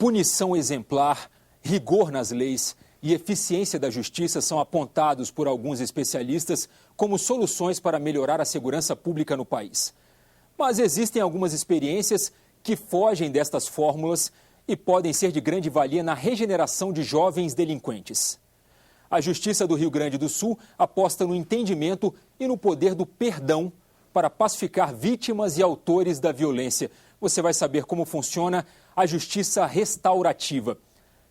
Punição exemplar, rigor nas leis e eficiência da justiça são apontados por alguns especialistas como soluções para melhorar a segurança pública no país. Mas existem algumas experiências que fogem destas fórmulas e podem ser de grande valia na regeneração de jovens delinquentes. A Justiça do Rio Grande do Sul aposta no entendimento e no poder do perdão para pacificar vítimas e autores da violência. Você vai saber como funciona a justiça restaurativa.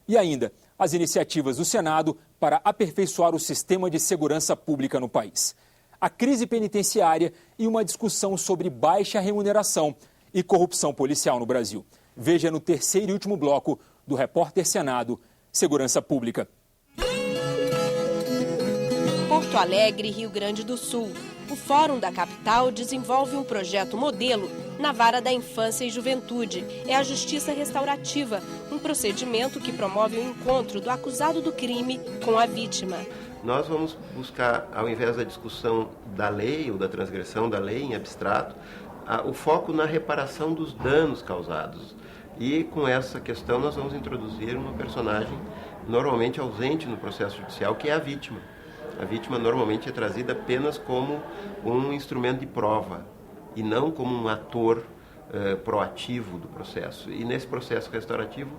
E ainda, as iniciativas do Senado para aperfeiçoar o sistema de segurança pública no país. A crise penitenciária e uma discussão sobre baixa remuneração e corrupção policial no Brasil. Veja no terceiro e último bloco do Repórter Senado, Segurança Pública. Porto Alegre, Rio Grande do Sul. O Fórum da Capital desenvolve um projeto modelo na Vara da Infância e Juventude. É a Justiça Restaurativa, um procedimento que promove o encontro do acusado do crime com a vítima. Nós vamos buscar, ao invés da discussão da lei ou da transgressão da lei em abstrato, o foco na reparação dos danos causados. E com essa questão nós vamos introduzir uma personagem normalmente ausente no processo judicial, que é a vítima. A vítima normalmente é trazida apenas como um instrumento de prova e não como um ator proativo do processo. E nesse processo restaurativo,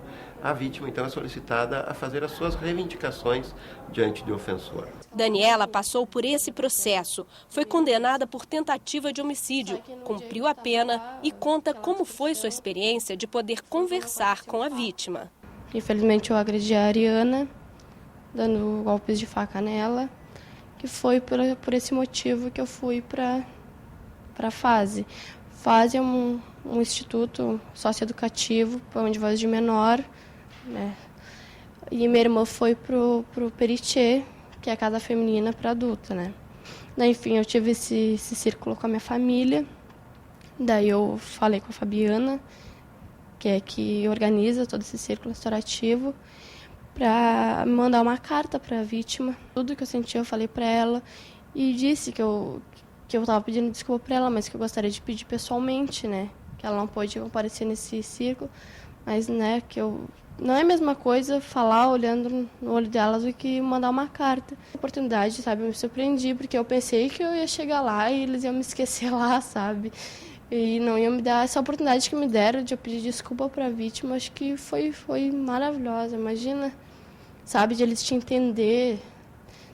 a vítima então é solicitada a fazer as suas reivindicações diante do ofensor. Daniela passou por esse processo. Foi condenada por tentativa de homicídio, cumpriu a pena e conta como foi sua experiência de poder conversar com a vítima. Infelizmente eu agredi a Ariana, dando golpes de faca nela, que foi por esse motivo que eu fui para a FASE. FASE é um instituto socioeducativo para onde voz de menor, né? E minha irmã foi pro Peritê, que é a casa feminina para adulta, né? Daí, enfim, eu tive esse círculo com a minha família. Daí eu falei com a Fabiana, que é que organiza todo esse círculo restaurativo, para mandar uma carta para a vítima. Tudo que eu senti eu falei para ela e disse que eu estava pedindo desculpa para ela, mas que eu gostaria de pedir pessoalmente, né? Que ela não pôde aparecer nesse círculo, mas, né, que não é a mesma coisa falar olhando no olho delas do que mandar uma carta. A oportunidade, sabe, eu me surpreendi, porque eu pensei que eu ia chegar lá e eles iam me esquecer lá, sabe? E não iam me dar essa oportunidade que me deram de eu pedir desculpa para a vítima. Acho que foi maravilhosa, imagina, sabe, de eles te entender.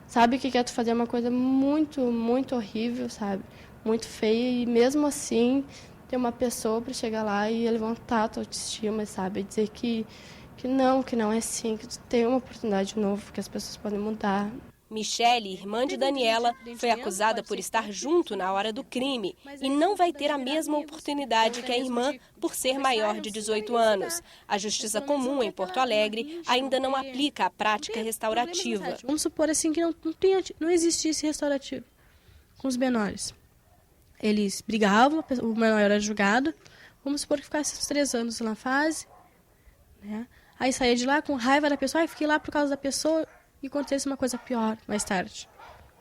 Sabe que quer tu fazer uma coisa muito, muito horrível, sabe? Muito feia, e mesmo assim ter uma pessoa para chegar lá e levantar a tua autoestima, sabe? Dizer que não é assim, que tu tem uma oportunidade nova, que as pessoas podem mudar. Michele, irmã de Daniela, foi acusada por estar junto na hora do crime e não vai ter a mesma oportunidade que a irmã por ser maior de 18 anos. A Justiça Comum em Porto Alegre ainda não aplica a prática restaurativa. Vamos supor assim que não existisse restaurativo com os menores. Eles brigavam, o menor era julgado, vamos supor que ficasse uns 3 anos na fase, né? Aí saía de lá com raiva da pessoa, fiquei lá por causa da pessoa, e acontece uma coisa pior mais tarde.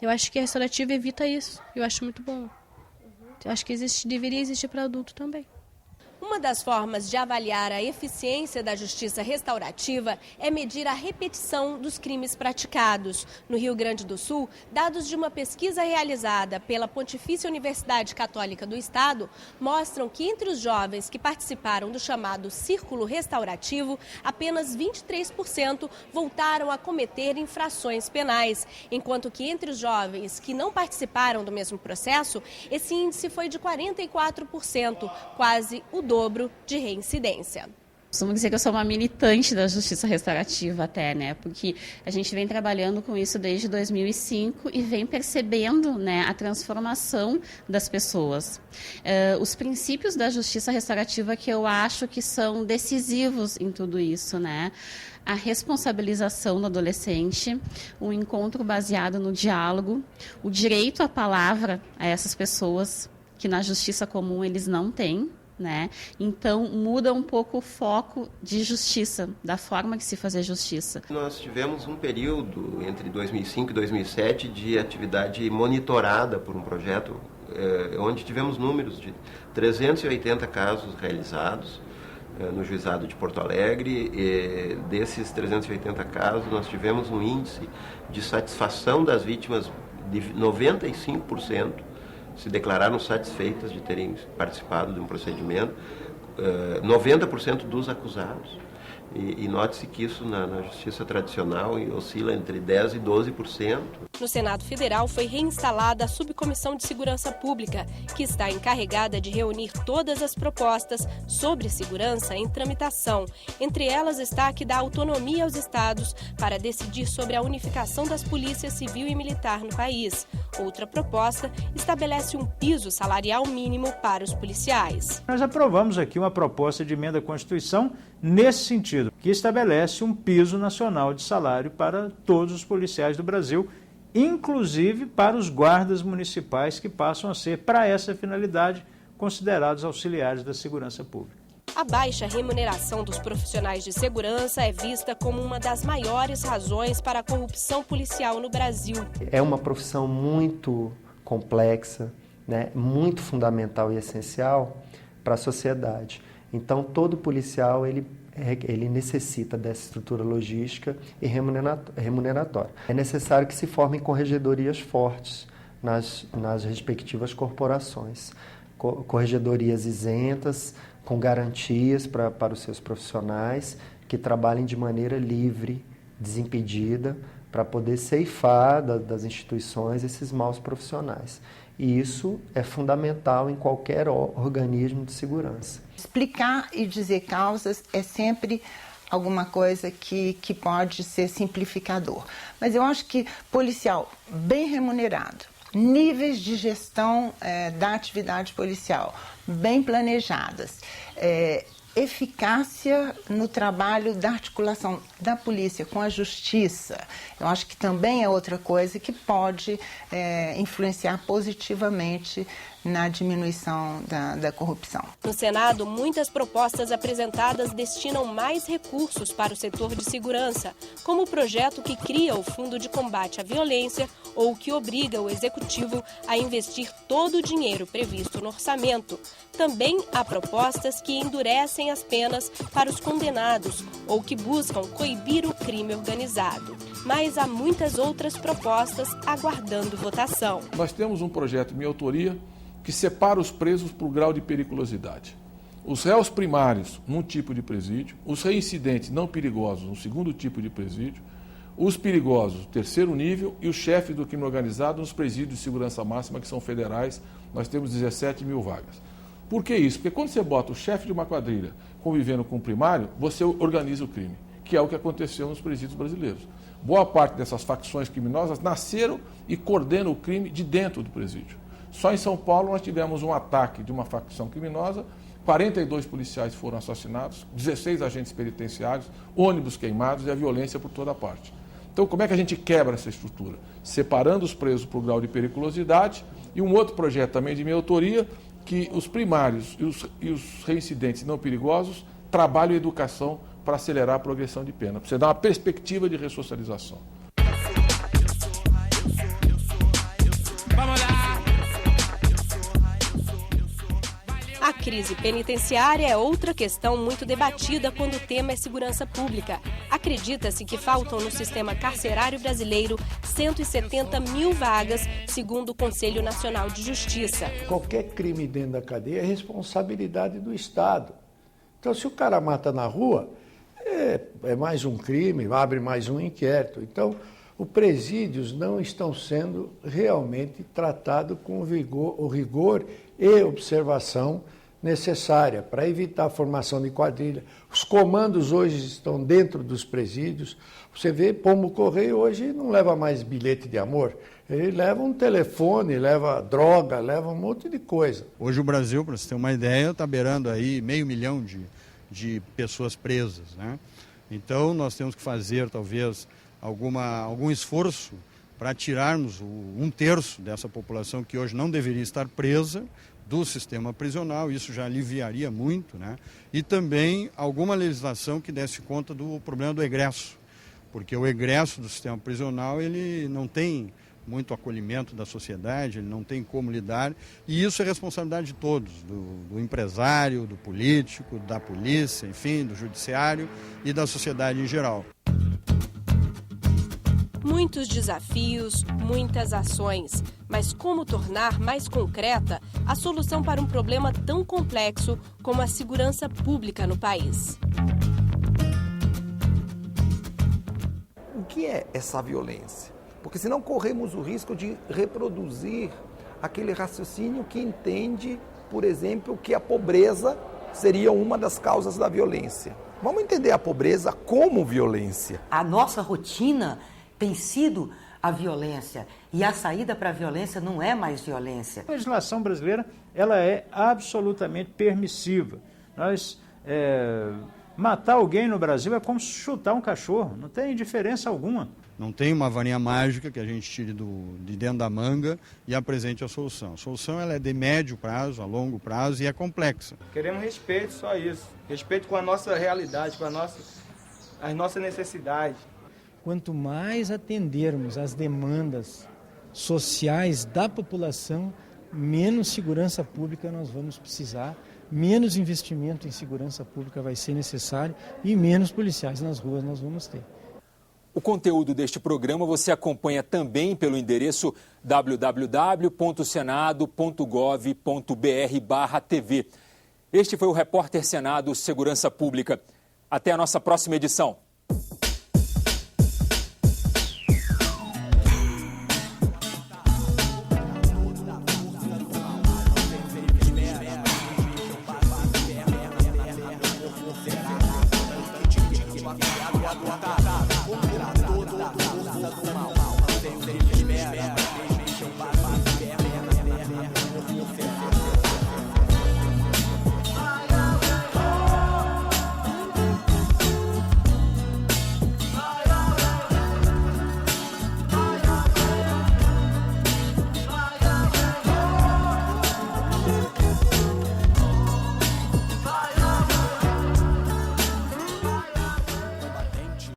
Eu acho que a restaurativa evita isso. Eu acho muito bom. Eu acho que deveria existir para adulto também. Uma das formas de avaliar a eficiência da justiça restaurativa é medir a repetição dos crimes praticados. No Rio Grande do Sul, dados de uma pesquisa realizada pela Pontifícia Universidade Católica do Estado mostram que entre os jovens que participaram do chamado Círculo Restaurativo, apenas 23% voltaram a cometer infrações penais, enquanto que entre os jovens que não participaram do mesmo processo, esse índice foi de 44%, quase o dobro de reincidência. Costumo dizer que eu sou uma militante da justiça restaurativa até, né? Porque a gente vem trabalhando com isso desde 2005 e vem percebendo, né, a transformação das pessoas. Os princípios da justiça restaurativa que eu acho que são decisivos em tudo isso, né? A responsabilização do adolescente, um encontro baseado no diálogo, o direito à palavra a essas pessoas que na justiça comum eles não têm, né? Então, muda um pouco o foco de justiça, da forma que se fazer justiça. Nós tivemos um período entre 2005 e 2007 de atividade monitorada por um projeto, onde tivemos números de 380 casos realizados, no juizado de Porto Alegre. E desses 380 casos, nós tivemos um índice de satisfação das vítimas de 95%, se declararam satisfeitas de terem participado de um procedimento, 90% dos acusados. E note-se que isso na justiça tradicional oscila entre 10% e 12%. No Senado Federal foi reinstalada a Subcomissão de Segurança Pública, que está encarregada de reunir todas as propostas sobre segurança em tramitação. Entre elas está a que dá autonomia aos estados para decidir sobre a unificação das polícias civil e militar no país. Outra proposta estabelece um piso salarial mínimo para os policiais. Nós aprovamos aqui uma proposta de emenda à Constituição nesse sentido, que estabelece um piso nacional de salário para todos os policiais do Brasil, inclusive para os guardas municipais que passam a ser, para essa finalidade, considerados auxiliares da segurança pública. A baixa remuneração dos profissionais de segurança é vista como uma das maiores razões para a corrupção policial no Brasil. É uma profissão muito complexa, né, muito fundamental e essencial para a sociedade. Então, todo policial ele necessita dessa estrutura logística e remuneratória. É necessário que se formem corregedorias fortes nas respectivas corporações. Corregedorias isentas, com garantias para os seus profissionais, que trabalhem de maneira livre, desimpedida, para poder ceifar das instituições esses maus profissionais. E isso é fundamental em qualquer organismo de segurança. Explicar e dizer causas é sempre alguma coisa que pode ser simplificador. Mas eu acho que policial bem remunerado, níveis de gestão da atividade policial bem planejadas, eficácia no trabalho da articulação da polícia com a justiça, eu acho que também é outra coisa que pode influenciar positivamente na diminuição da corrupção. No Senado, muitas propostas apresentadas destinam mais recursos para o setor de segurança, como o projeto que cria o Fundo de Combate à Violência ou que obriga o Executivo a investir todo o dinheiro previsto no orçamento. Também há propostas que endurecem as penas para os condenados ou que buscam coibir o crime organizado. Mas há muitas outras propostas aguardando votação. Nós temos um projeto de minha autoria que separa os presos por grau de periculosidade. Os réus primários num tipo de presídio, os reincidentes não perigosos no segundo tipo de presídio, os perigosos terceiro nível e os chefes do crime organizado nos presídios de segurança máxima, que são federais. Nós temos 17 mil vagas. Por que isso? Porque quando você bota o chefe de uma quadrilha convivendo com o primário, você organiza o crime, que é o que aconteceu nos presídios brasileiros. Boa parte dessas facções criminosas nasceram e coordenam o crime de dentro do presídio. Só em São Paulo nós tivemos um ataque de uma facção criminosa, 42 policiais foram assassinados, 16 agentes penitenciários, ônibus queimados e a violência por toda parte. Então, como é que a gente quebra essa estrutura? Separando os presos por grau de periculosidade e um outro projeto também de minha autoria, que os primários e os reincidentes não perigosos trabalham em educação para acelerar a progressão de pena, para você dar uma perspectiva de ressocialização. A crise penitenciária é outra questão muito debatida quando o tema é segurança pública. Acredita-se que faltam no sistema carcerário brasileiro 170 mil vagas, segundo o Conselho Nacional de Justiça. Qualquer crime dentro da cadeia é responsabilidade do Estado. Então, se o cara mata na rua, é mais um crime, abre mais um inquérito. Então, os presídios não estão sendo realmente tratados com o rigor e observação necessária para evitar a formação de quadrilha. Os comandos hoje estão dentro dos presídios. Você vê, Pombo Correio hoje não leva mais bilhete de amor. Ele leva um telefone, leva droga, leva um monte de coisa. Hoje o Brasil, para você ter uma ideia, está beirando aí 500 mil de pessoas presas, né? Então nós temos que fazer talvez algum esforço para tirarmos 1/3 dessa população que hoje não deveria estar presa do sistema prisional. Isso já aliviaria muito, né? E também alguma legislação que desse conta do problema do egresso, porque o egresso do sistema prisional ele não tem muito acolhimento da sociedade, ele não tem como lidar, e isso é responsabilidade de todos, do empresário, do político, da polícia, enfim, do judiciário e da sociedade em geral. Muitos desafios, muitas ações, mas como tornar mais concreta a solução para um problema tão complexo como a segurança pública no país? O que é essa violência? Porque senão corremos o risco de reproduzir aquele raciocínio que entende, por exemplo, que a pobreza seria uma das causas da violência. Vamos entender a pobreza como violência. A nossa rotina tem sido a violência, e a saída para a violência não é mais violência. A legislação brasileira ela é absolutamente permissiva. Matar alguém no Brasil é como chutar um cachorro, não tem diferença alguma. Não tem uma varinha mágica que a gente tire de dentro da manga e apresente a solução. A solução ela é de médio prazo, a longo prazo e é complexa. Queremos respeito, só isso. Respeito com a nossa realidade, com as nossas necessidades. Quanto mais atendermos às demandas sociais da população, menos segurança pública nós vamos precisar, menos investimento em segurança pública vai ser necessário e menos policiais nas ruas nós vamos ter. O conteúdo deste programa você acompanha também pelo endereço www.senado.gov.br/TV. Este foi o Repórter Senado Segurança Pública. Até a nossa próxima edição. Tá